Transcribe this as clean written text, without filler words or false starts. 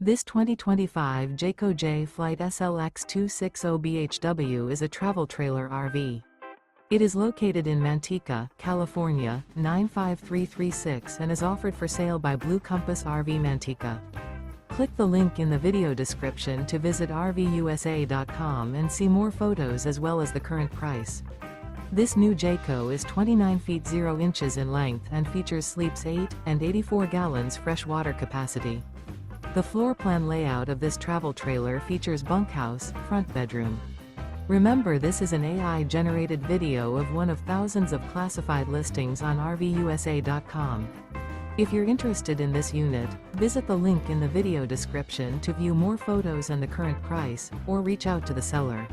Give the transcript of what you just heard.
This 2025 Jayco Jay Flight SLX 260 is a travel trailer RV. It is located in Manteca, California, 95336 and is offered for sale by Blue Compass RV Manteca. Click the link in the video description to visit RVUSA.com and see more photos as well as the current price. This new Jayco is 29 feet 0 inches in length and features sleeps 8 and 84 gallons fresh water capacity. The floor plan layout of this travel trailer features bunkhouse, front bedroom. Remember, this is an AI-generated video of one of thousands of classified listings on RVUSA.com. If you're interested in this unit, visit the link in the video description to view more photos and the current price, or reach out to the seller.